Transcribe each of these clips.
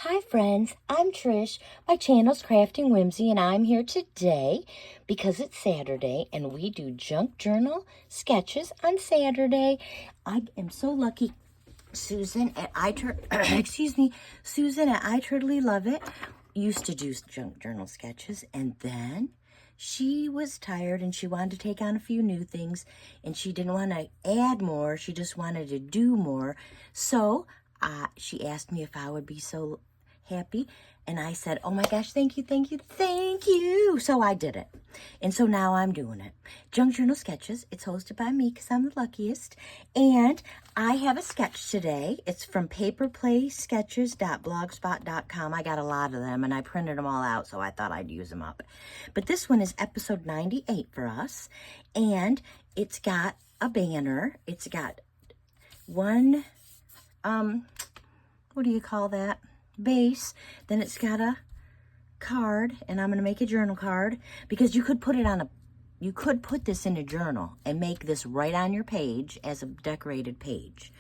Hi friends, I'm Trish. My channel's Crafting Whimsy and I'm here today because it's Saturday and we do junk journal sketches on Saturday. I am so lucky. Susan at Susan at I Totally Love It used to do junk journal sketches, and then she was tired and she wanted to take on a few new things and she didn't want to add more, she just wanted to do more. So she asked me if I would be so happy, and I said, oh my gosh, thank you, thank you, thank you. So I did it, and so now I'm doing it. Junk Journal Sketches, it's hosted by me because I'm the luckiest, and I have a sketch today. It's from paperplaysketches.blogspot.com. I got a lot of them, and I printed them all out, so I thought I'd use them up. But this one is episode 98 for us, and it's got a banner. It's got one, what do you call that? Base. Then it's got a card, and I'm going to make a journal card because you could put this in a journal and make this right on your page as a decorated page.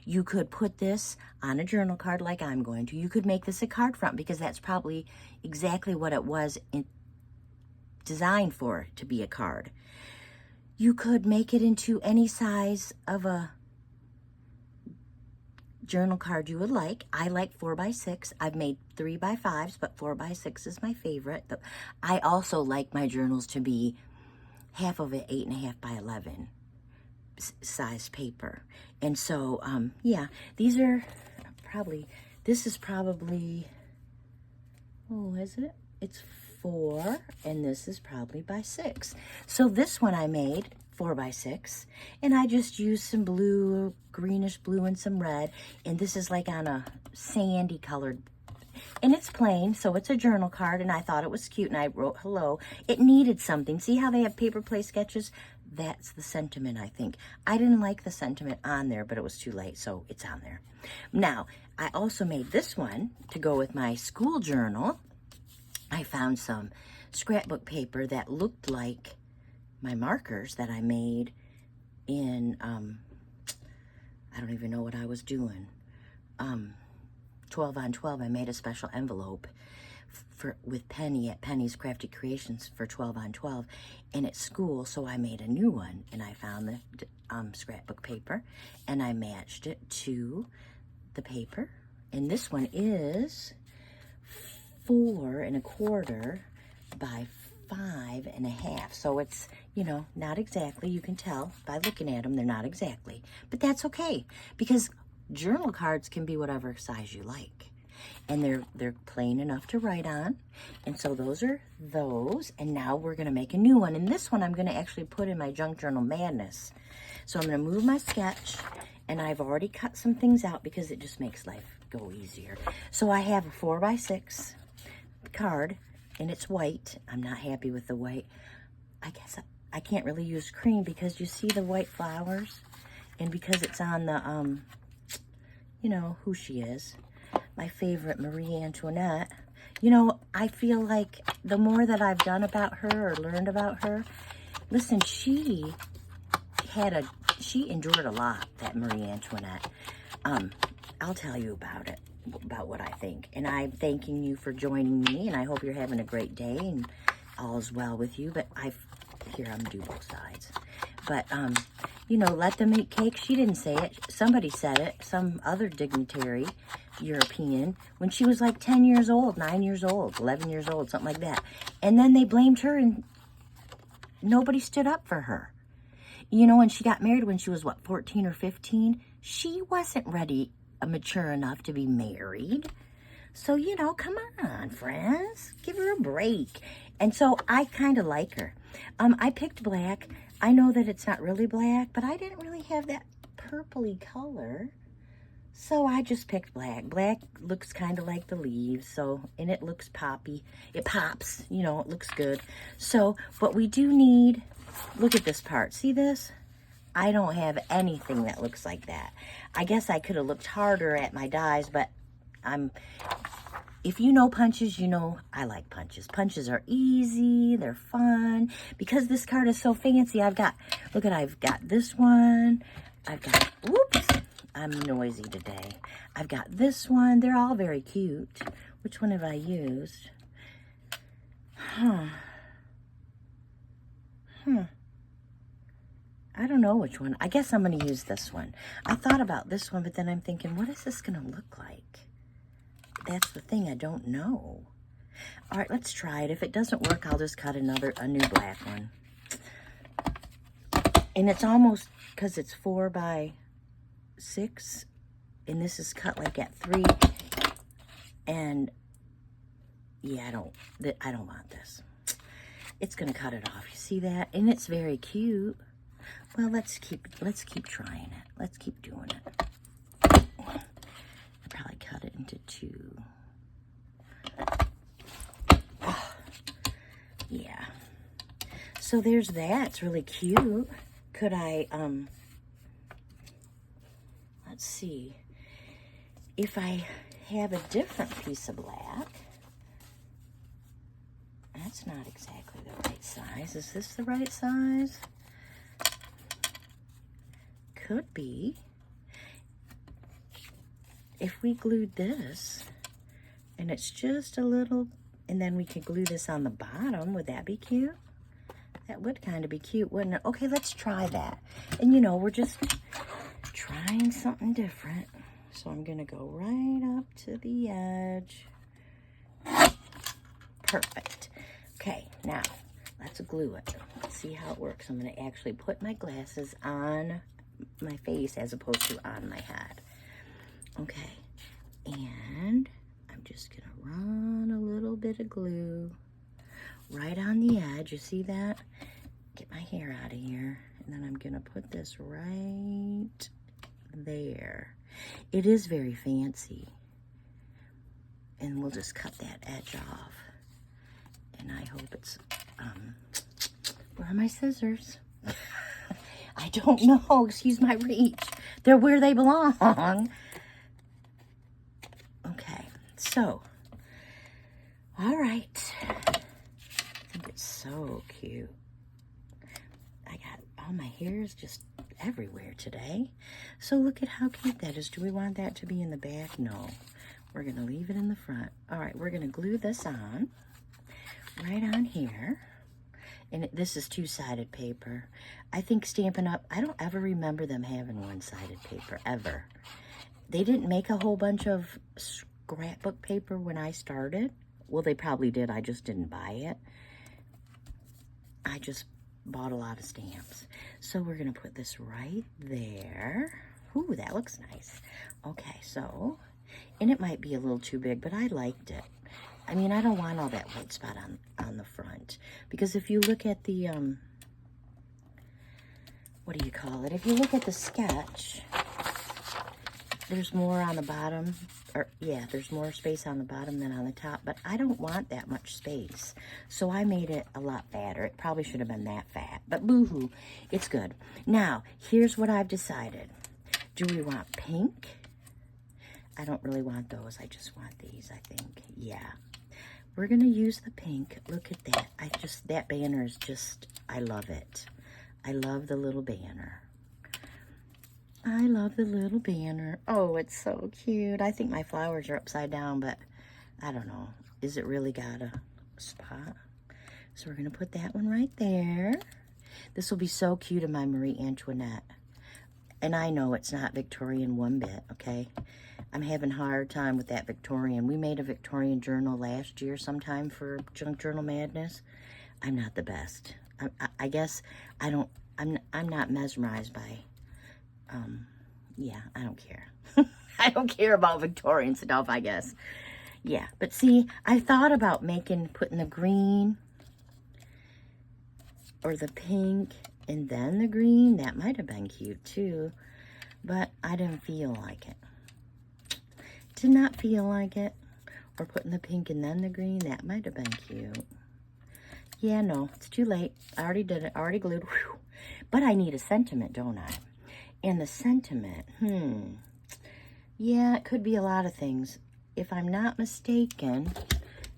You could put this on a journal card like I'm going to. You could make this a card front because that's probably exactly what it was designed for, to be a card. You could make it into any size of a journal card you would like. I like 4x6. I've made 3x5s, but 4x6 is my favorite. I also like my journals to be half of it 8.5 by 11 size paper. And so, yeah, these are probably, this is probably, oh, is it? It's 4, and this is probably by 6. So this one I made 4x6, and I just used some blue, greenish blue, and some red, and this is like on a sandy colored, and it's plain, so it's a journal card, and I thought it was cute, and I wrote hello. It needed something. See how they have paper play sketches? That's the sentiment, I think. I didn't like the sentiment on there, but it was too late, so it's on there. Now, I also made this one to go with my school journal. I found some scrapbook paper that looked like my markers that I made in, I don't even know what I was doing. 12 on 12, I made a special envelope with Penny at Penny's Crafty Creations for 12 on 12, and at school, so I made a new one, and I found the scrapbook paper, and I matched it to the paper, and this one is 4 1/4 by 5 1/2. So it's, you know, not exactly. You can tell by looking at them, they're not exactly. But that's okay, because journal cards can be whatever size you like. And they're plain enough to write on. And so those are those. And now we're going to make a new one. And this one I'm going to actually put in my Junk Journal Madness. So I'm going to move my sketch. And I've already cut some things out because it just makes life go easier. So I have a 4x6 card, and it's white. I'm not happy with the white. I guess I can't really use cream because you see the white flowers, and because it's on the, you know, who she is. My favorite, Marie Antoinette. You know, I feel like the more that I've done about her or learned about her, listen, she endured a lot, that Marie Antoinette. I'll tell you about it, about what I think. And I'm thanking you for joining me, and I hope you're having a great day and all is well with you. But I'm gonna do both sides. But, you know, let them eat cake. She didn't say it. Somebody said it. Some other dignitary, European, when she was like 10 years old, 9 years old, 11 years old, something like that. And then they blamed her, and nobody stood up for her. You know, when she got married when she was, what, 14 or 15? She wasn't ready, mature enough to be married. So, you know, come on, friends. Give her a break. And so I kind of like her. I picked black. I know that it's not really black, but I didn't really have that purpley color. So I just picked black. Black looks kind of like the leaves, so, and it looks poppy. It pops, you know, it looks good. So, but we do need, look at this part. See this? I don't have anything that looks like that. I guess I could have looked harder at my dies, but if you know punches, you know I like punches. Punches are easy, they're fun. Because this card is so fancy, I've got, look at, I've got this one. I've got, whoops, I'm noisy today. I've got this one. They're all very cute. Which one have I used? I don't know which one. I guess I'm going to use this one. I thought about this one, but then I'm thinking, what is this going to look like? That's the thing. I don't know. All right, let's try it. If it doesn't work, I'll just cut a new black one. And it's almost, because it's 4 by 6, and this is cut like at 3. And yeah, I don't want this. It's gonna cut it off. You see that? And it's very cute. Well, let's keep trying it. Let's keep doing it. I'll probably cut it into 2. Oh, yeah. So there's that. It's really cute. Could I, let's see. If I have a different piece of black, that's not exactly the right size. Is this the right size? Could be. If we glued this, and it's just a little, and then we could glue this on the bottom, would that be cute? That would kind of be cute, wouldn't it? Okay, let's try that. And you know, we're just trying something different. So I'm gonna go right up to the edge. Perfect. Okay, now let's glue it. Let's see how it works. I'm gonna actually put my glasses on my face as opposed to on my head. Okay, and I'm just gonna run a little bit of glue right on the edge. You see that? Get my hair out of here. And then I'm gonna put this right there. It is very fancy. And we'll just cut that edge off. And I hope it's, where are my scissors? I don't know, excuse my reach. They're where they belong. Okay, so, all right. I think it's so cute. Oh, my hair is just everywhere today. So look at how cute that is. Do we want that to be in the back? No. We're going to leave it in the front. All right, we're going to glue this on right on here. And this is 2-sided paper. I think Stampin' Up, I don't ever remember them having 1-sided paper, ever. They didn't make a whole bunch of scrapbook paper when I started. Well, they probably did. I just didn't buy it. I just bought a lot of stamps. So we're going to put this right there. Ooh, that looks nice. Okay, so, and it might be a little too big, but I liked it. I mean, I don't want all that white spot on the front. Because if you look at the, what do you call it? If you look at the sketch, there's more on the bottom. Or, yeah, there's more space on the bottom than on the top. But I don't want that much space. So I made it a lot fatter. It probably should have been that fat. But boo-hoo, it's good. Now, here's what I've decided. Do we want pink? I don't really want those. I just want these, I think. Yeah. We're going to use the pink. Look at that. That banner is just, I love it. I love the little banner. I love the little banner. Oh, it's so cute. I think my flowers are upside down, but I don't know. Is it really got a spot? So we're going to put that one right there. This will be so cute in my Marie Antoinette. And I know it's not Victorian one bit, okay? I'm having a hard time with that Victorian. We made a Victorian journal last year sometime for Junk Journal Madness. I'm not the best. I guess I'm not mesmerized by, yeah, I don't care. I don't care about Victorian stuff, I guess. Yeah, but see, I thought about putting the green or the pink and then the green. That might have been cute too, but I didn't feel like it. Did not feel like it. Or putting the pink and then the green. That might have been cute. Yeah, no, it's too late. I already did it. I already glued. Whew. But I need a sentiment, don't I? And the sentiment, yeah, it could be a lot of things. If I'm not mistaken,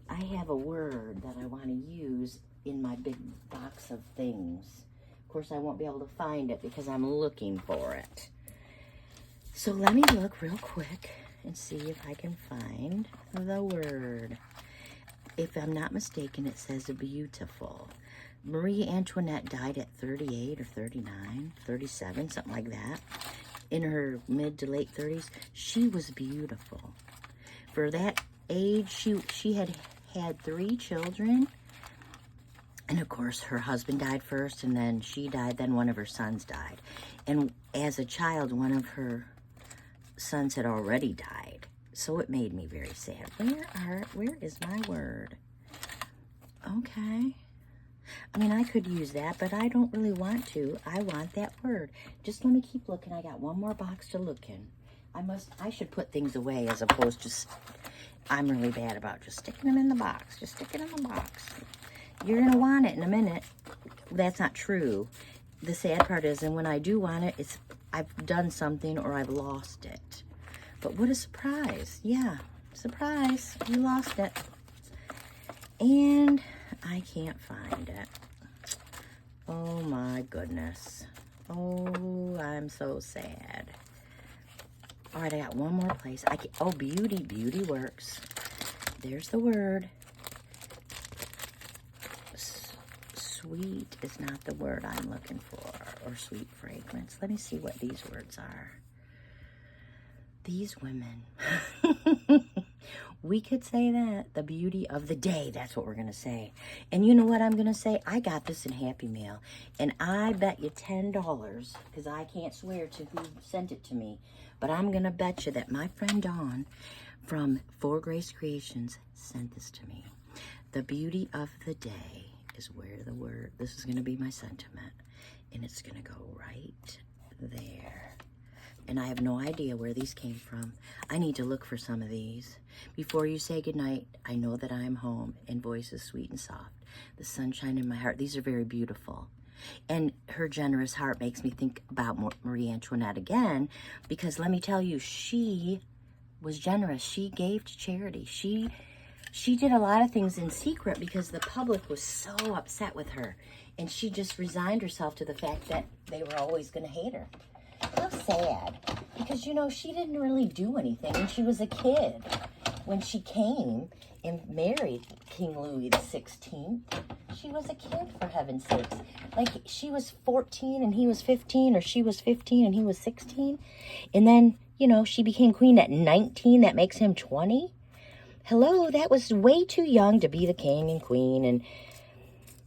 I have a word that I want to use in my big box of things. Of course, I won't be able to find it because I'm looking for it. So let me look real quick and see if I can find the word. If I'm not mistaken, it says beautiful. Marie Antoinette died at 38 or 39, 37, something like that. In her mid to late 30s, she was beautiful. For that age, she had 3 children. And of course, her husband died first, and then she died, then one of her sons died. And as a child, one of her sons had already died. So it made me very sad. Where is my word? Okay. I mean, I could use that, but I don't really want to. I want that word. Just let me keep looking. I got one more box to look in. I should put things away as opposed to, I'm really bad about just sticking them in the box. Just stick it in the box. You're going to want it in a minute. That's not true. The sad part is, and when I do want it, I've done something or I've lost it. But what a surprise. Yeah, surprise. You lost it. And I can't find it. Oh my goodness. Oh, I'm so sad. All right, I got one more place. Oh, beauty. Beauty works. There's the word. Sweet is not the word I'm looking for, or sweet fragrance. Let me see what these words are. These women. We could say that. The beauty of the day. That's what we're going to say. And you know what I'm going to say? I got this in Happy Mail. And I bet you $10, because I can't swear to who sent it to me, but I'm going to bet you that my friend Dawn from For Grace Creations sent this to me. The beauty of the day is where the word, this is going to be my sentiment, and it's going to go right there. And I have no idea where these came from. I need to look for some of these. Before you say goodnight, I know that I am home, and voices sweet and soft. The sunshine in my heart. These are very beautiful. And her generous heart makes me think about Marie Antoinette again, because let me tell you, she was generous. She gave to charity. She did a lot of things in secret because the public was so upset with her. And she just resigned herself to the fact that they were always going to hate her. How sad. Because, you know, she didn't really do anything. And she was a kid when she came and married King Louis XVI. She was a kid, for heaven's sakes. Like, she was 14 and he was 15, or she was 15 and he was 16. And then, you know, she became queen at 19. That makes him 20. Hello, that was way too young to be the king and queen. And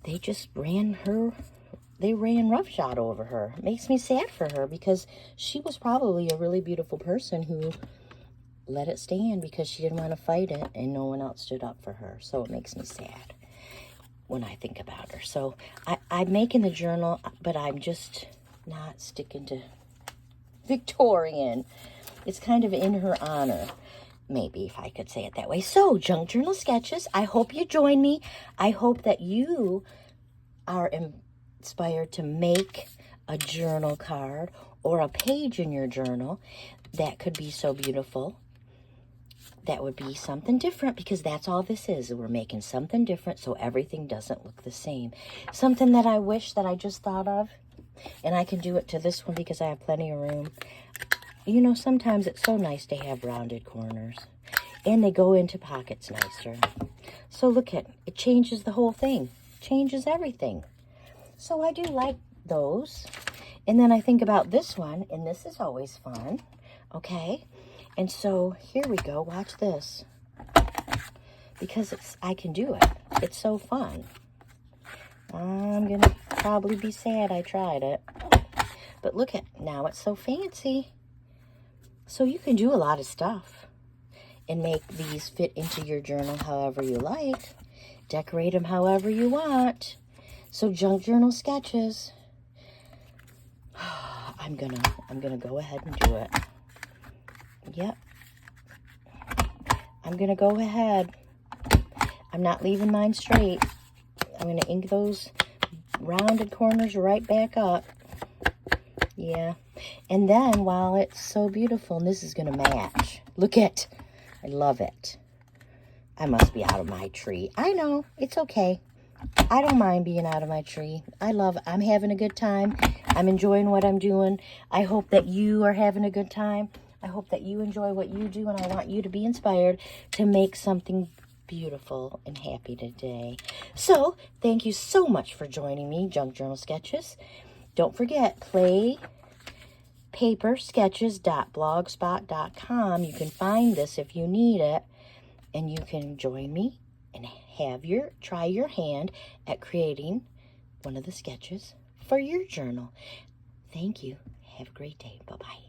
they just ran roughshod over her. It makes me sad for her, because she was probably a really beautiful person who let it stand because she didn't want to fight it, and no one else stood up for her. So it makes me sad when I think about her. So I'm making the journal, but I'm just not sticking to Victorian. It's kind of in her honor, maybe, if I could say it that way. So, Junk Journal Sketches, I hope you join me. I hope that you are inspired to make a journal card or a page in your journal that could be so beautiful. That would be something different, because that's all this is. We're making something different so everything doesn't look the same. Something that I wish that I just thought of, and I can do it to this one because I have plenty of room. You know, sometimes it's so nice to have rounded corners, and they go into pockets nicer. So look at it, changes the whole thing, changes everything. So I do like those. And then I think about this one, and this is always fun, okay? And so here we go, watch this. Because I can do it. It's so fun. I'm going to probably be sad I tried it. But look at, now it's so fancy. So you can do a lot of stuff and make these fit into your journal however you like. Decorate them however you want. So Junk Journal Sketches. I'm gonna go ahead and do it. Yep. I'm gonna go ahead. I'm not leaving mine straight. I'm gonna ink those rounded corners right back up. Yeah. And then while it's so beautiful, and this is gonna match. Look at, I love it. I must be out of my tree. I know, it's okay. I don't mind being out of my tree. I'm having a good time. I'm enjoying what I'm doing. I hope that you are having a good time. I hope that you enjoy what you do, and I want you to be inspired to make something beautiful and happy today. So, thank you so much for joining me, Junk Journal Sketches. Don't forget, playpapersketches.blogspot.com. You can find this if you need it, and you can join me and try your hand at creating one of the sketches for your journal. Thank you. Have a great day. Bye-bye.